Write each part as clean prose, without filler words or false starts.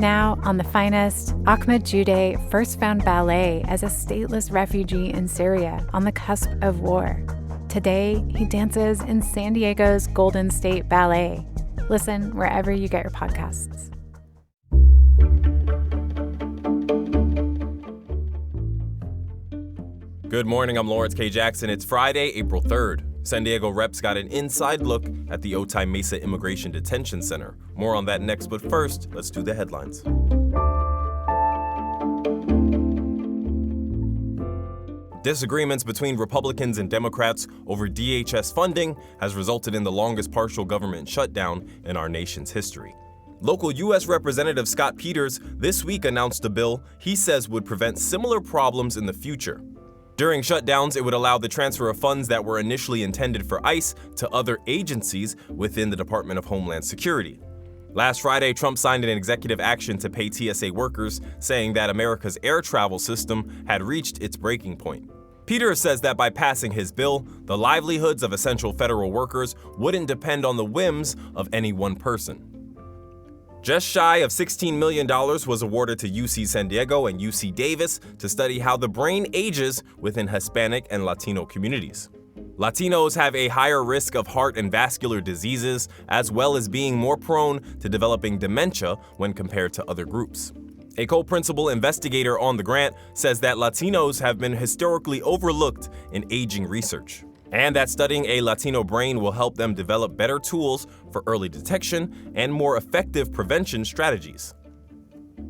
Now, on The Finest, Ahmed Jude first found ballet as a stateless refugee in Syria on the cusp of war. Today, he dances in San Diego's Golden State Ballet. Listen wherever you get your podcasts. Good morning, I'm Lawrence K. Jackson. It's Friday, April 3rd. San Diego reps got an inside look at the Otay Mesa Immigration Detention Center. More on that next, but first, let's do the headlines. Disagreements between Republicans and Democrats over DHS funding has resulted in the longest partial government shutdown in our nation's history. Local U.S. Representative Scott Peters this week announced a bill he says would prevent similar problems in the future. During shutdowns, it would allow the transfer of funds that were initially intended for ICE to other agencies within the Department of Homeland Security. Last Friday, Trump signed an executive action to pay TSA workers, saying that America's air travel system had reached its breaking point. Peters says that by passing his bill, the livelihoods of essential federal workers wouldn't depend on the whims of any one person. Just shy of $16 million was awarded to UC San Diego and UC Davis to study how the brain ages within Hispanic and Latino communities. Latinos have a higher risk of heart and vascular diseases, as well as being more prone to developing dementia when compared to other groups. A co-principal investigator on the grant says that Latinos have been historically overlooked in aging research, and that studying a Latino brain will help them develop better tools for early detection and more effective prevention strategies.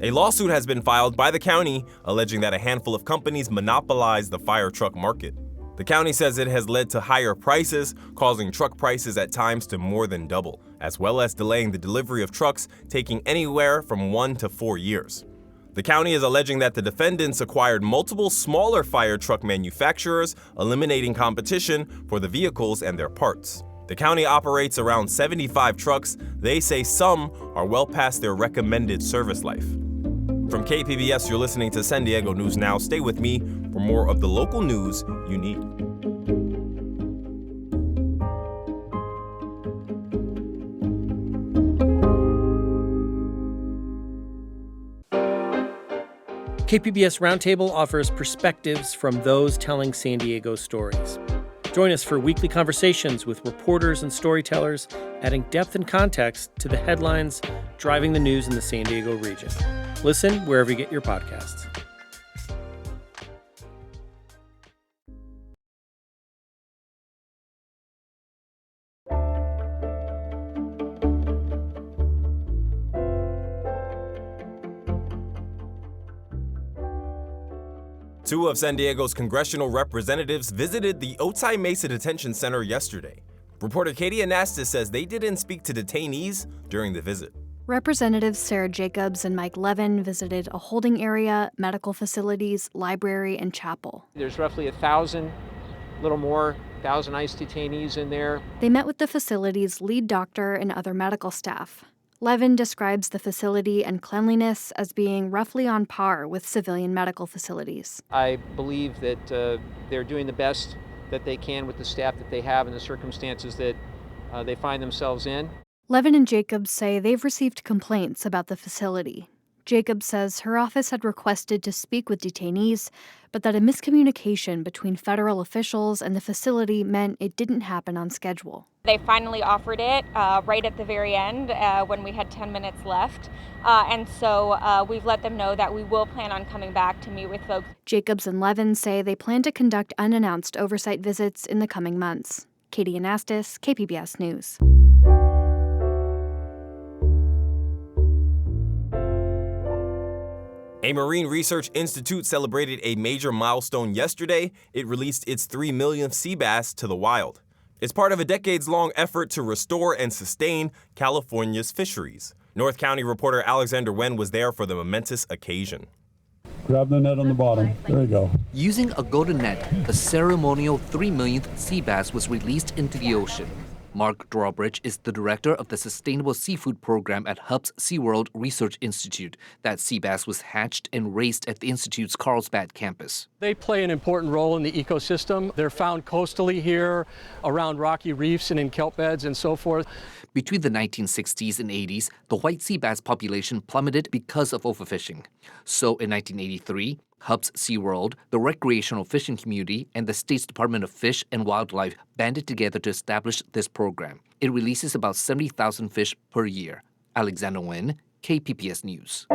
A lawsuit has been filed by the county alleging that a handful of companies monopolize the fire truck market. The county says it has led to higher prices, causing truck prices at times to more than double, as well as delaying the delivery of trucks, taking anywhere from 1 to 4 years. The county is alleging that the defendants acquired multiple smaller fire truck manufacturers, eliminating competition for the vehicles and their parts. The county operates around 75 trucks. They say some are well past their recommended service life. From KPBS, you're listening to San Diego News Now. Stay with me for more of the local news you need. KPBS Roundtable offers perspectives from those telling San Diego stories. Join us for weekly conversations with reporters and storytellers, adding depth and context to the headlines driving the news in the San Diego region. Listen wherever you get your podcasts. Two of San Diego's congressional representatives visited the Otay Mesa Detention Center yesterday. Reporter Katie Anastas says they didn't speak to detainees during the visit. Representatives Sara Jacobs and Mike Levin visited a holding area, medical facilities, library, and chapel. There's roughly 1,000, little more, 1,000 ICE detainees in there. They met with the facility's lead doctor and other medical staff. Levin describes the facility and cleanliness as being roughly on par with civilian medical facilities. I believe that they're doing the best that they can with the staff that they have in the circumstances that they find themselves in. Levin and Jacobs say they've received complaints about the facility. Jacobs says her office had requested to speak with detainees, but that a miscommunication between federal officials and the facility meant it didn't happen on schedule. They finally offered it right at the very end when we had 10 minutes left. And so we've let them know that we will plan on coming back to meet with folks. Jacobs and Levin say they plan to conduct unannounced oversight visits in the coming months. Katie Anastas, KPBS News. A Marine Research Institute celebrated a major milestone yesterday. It released its 3 millionth sea bass to the wild. It's part of a decades-long effort to restore and sustain California's fisheries. North County reporter Alexander Wen was there for the momentous occasion. Grab the net on the bottom. There you go. Using a golden net, a ceremonial 3 millionth sea bass was released into the ocean. Mark Drawbridge is the director of the Sustainable Seafood Program at Hub's SeaWorld Research Institute. That sea bass was hatched and raised at the Institute's Carlsbad campus. They play an important role in the ecosystem. They're found coastally here, around rocky reefs and in kelp beds and so forth. Between the 1960s and 80s, the white sea bass population plummeted because of overfishing. So in 1983, Hub's SeaWorld, the recreational fishing community, and the state's Department of Fish and Wildlife banded together to establish this program. It releases about 70,000 fish per year. Alexander Nguyen, KPBS News.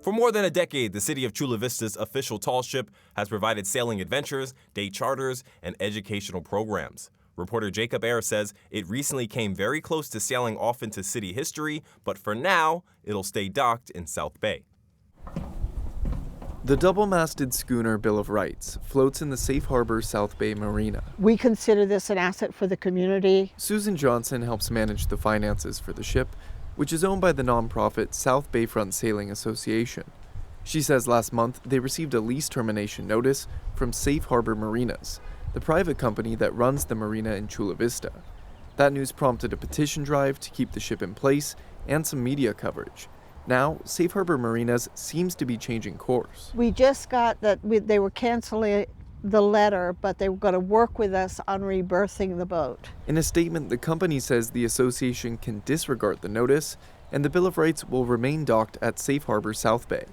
For more than a decade, the city of Chula Vista's official tall ship has provided sailing adventures, day charters, and educational programs. Reporter Jacob Ayre says it recently came very close to sailing off into city history, but for now, it'll stay docked in South Bay. The double-masted schooner Bill of Rights floats in the Safe Harbor South Bay Marina. We consider this an asset for the community. Susan Johnson helps manage the finances for the ship, which is owned by the nonprofit South Bayfront Sailing Association. She says last month they received a lease termination notice from Safe Harbor Marinas, the private company that runs the marina in Chula Vista. That news prompted a petition drive to keep the ship in place and some media coverage. Now, Safe Harbor Marinas seems to be changing course. We just got that they were canceling the letter, but they were going to work with us on rebirthing the boat. In a statement, the company says the association can disregard the notice and the Bill of Rights will remain docked at Safe Harbor South Bay.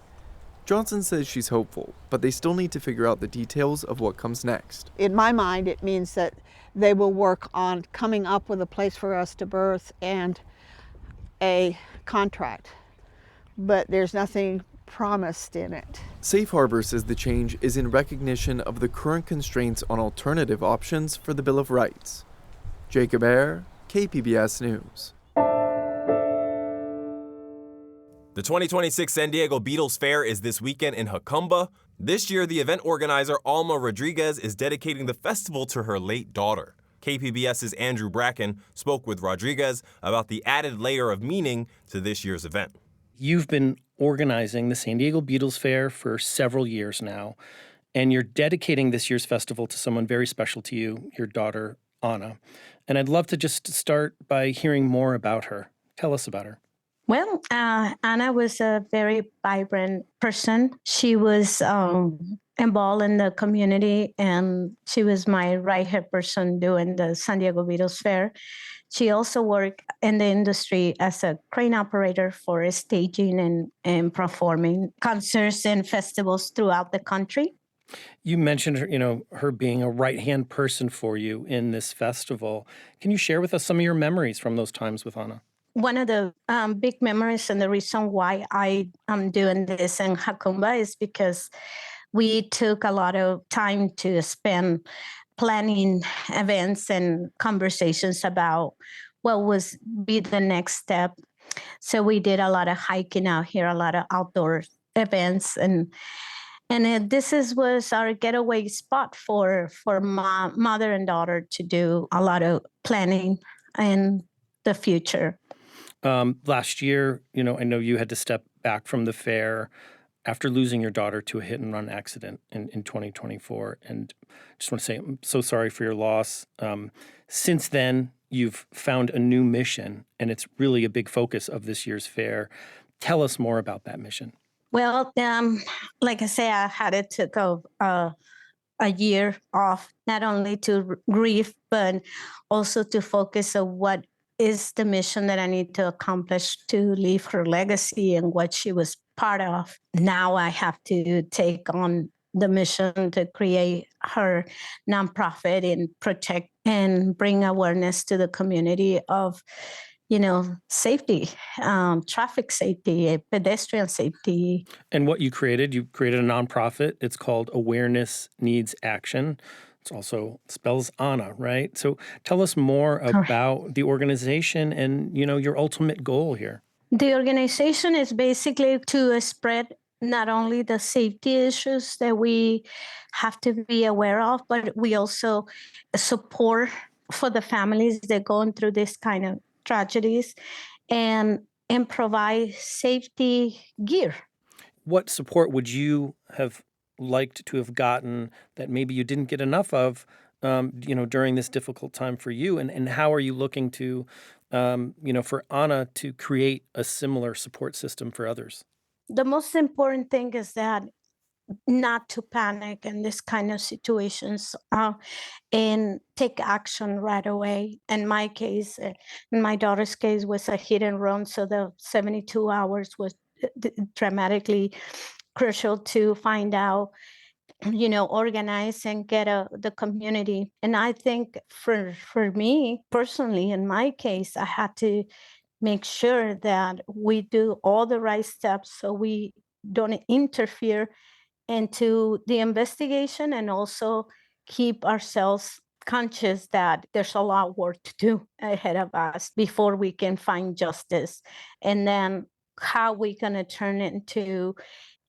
Johnson says she's hopeful, but they still need to figure out the details of what comes next. In my mind, it means that they will work on coming up with a place for us to berth and a contract. But there's nothing promised in it. Safe Harbor says the change is in recognition of the current constraints on alternative options for the Bill of Rights. Jacob Ayre, KPBS News. The 2026 San Diego Beatles Fair is this weekend in Jacumba. This year, the event organizer Alma Rodriguez is dedicating the festival to her late daughter. KPBS's Andrew Bracken spoke with Rodriguez about the added layer of meaning to this year's event. You've been organizing the San Diego Beatles Fair for several years now, and you're dedicating this year's festival to someone very special to you, your daughter, Anna. And I'd love to just start by hearing more about her. Tell us about her. Well, Anna was a very vibrant person. She was involved in the community, and she was my right-hand person doing the San Diego Beatles Fair. She also worked in the industry as a crane operator for staging and performing concerts and festivals throughout the country. You mentioned her being a right-hand person for you in this festival. Can you share with us some of your memories from those times with Anna? One of the big memories and the reason why I am doing this in Jacumba is because we took a lot of time to spend planning events and conversations about what was be the next step. So we did a lot of hiking out here, a lot of outdoor events, and this was our getaway spot for my mother and daughter to do a lot of planning in the future. Last year, I know you had to step back from the fair after losing your daughter to a hit-and-run accident in 2024. And just want to say I'm so sorry for your loss. Since then, you've found a new mission, and it's really a big focus of this year's fair. Tell us more about that mission. Well, like I say, I had to take a year off, not only to grieve, but also to focus on what is the mission that I need to accomplish to leave her legacy and what she was part of. Now I have to take on the mission to create her nonprofit and protect and bring awareness to the community of, safety, traffic safety, pedestrian safety. And what you created a nonprofit. It's called Awareness Needs Action. It also spells Anna, right? So tell us more about the organization and, your ultimate goal here. The organization is basically to spread not only the safety issues that we have to be aware of, but we also support for the families that are going through this kind of tragedies and provide safety gear. What support would you have liked to have gotten that maybe you didn't get enough of during this difficult time for you? And how are you looking to, for Anna to create a similar support system for others? The most important thing is that not to panic in this kind of situations and take action right away. In my case, in my daughter's case, was a hit and run, so the 72 hours was dramatically crucial to find out, organize and get the community. And I think for me personally, in my case, I had to make sure that we do all the right steps so we don't interfere into the investigation, and also keep ourselves conscious that there's a lot of work to do ahead of us before we can find justice. And then how we going to turn it into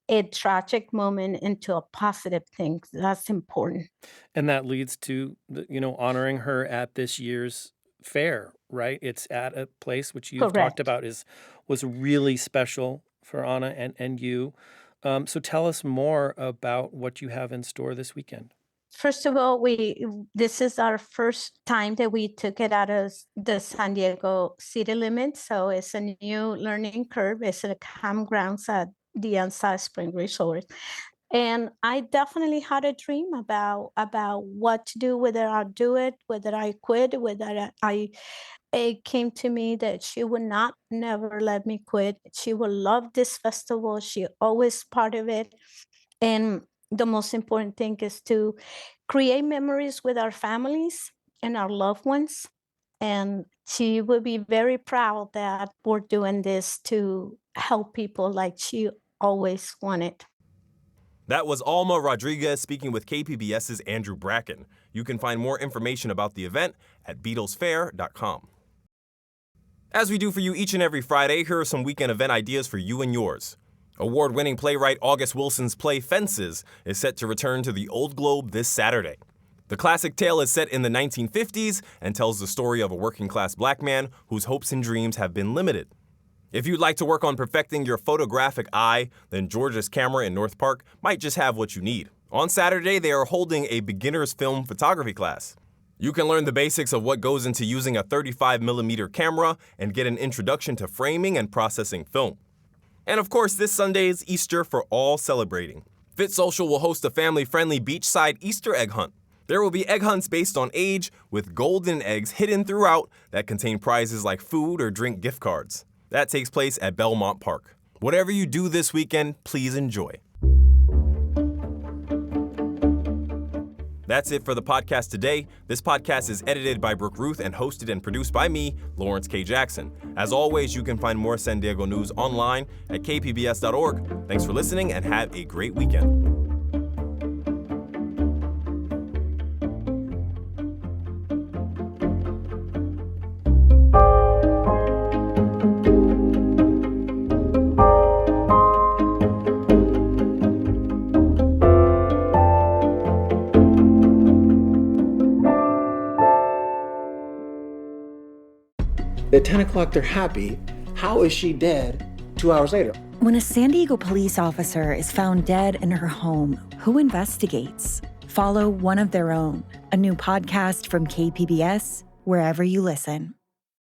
a tragic moment into a positive thing. That's important. And that leads to, honoring her at this year's fair, right? It's at a place which you've talked about was really special for Anna and you. So tell us more about what you have in store this weekend. First of all, this is our first time that we took it out of the San Diego city limits. So it's a new learning curve. It's at campgrounds at the Ansa Spring Resort. And I definitely had a dream about what to do, whether I'll do it, whether I quit, whether it came to me that she would never let me quit. She will love this festival. She always part of it. And the most important thing is to create memories with our families and our loved ones. And she will be very proud that we're doing this to help people like she always wanted. That was Alma Rodriguez speaking with KPBS's Andrew Bracken. You can find more information about the event at BeatlesFair.com. As we do for you each and every Friday, here are some weekend event ideas for you and yours. Award-winning playwright August Wilson's play Fences is set to return to the Old Globe this Saturday. The classic tale is set in the 1950s and tells the story of a working-class black man whose hopes and dreams have been limited. If you'd like to work on perfecting your photographic eye, then George's Camera in North Park might just have what you need. On Saturday, they are holding a beginner's film photography class. You can learn the basics of what goes into using a 35mm camera and get an introduction to framing and processing film. And of course, this Sunday is Easter for all celebrating. Fit Social will host a family-friendly beachside Easter egg hunt. There will be egg hunts based on age, with golden eggs hidden throughout that contain prizes like food or drink gift cards. That takes place at Belmont Park. Whatever you do this weekend, please enjoy. That's it for the podcast today. This podcast is edited by Brooke Ruth and hosted and produced by me, Lawrence K. Jackson. As always, you can find more San Diego news online at kpbs.org. Thanks for listening and have a great weekend. At 10 o'clock, they're happy. How is she dead 2 hours later? When a San Diego police officer is found dead in her home, who investigates? Follow One of Their Own, a new podcast from KPBS, wherever you listen.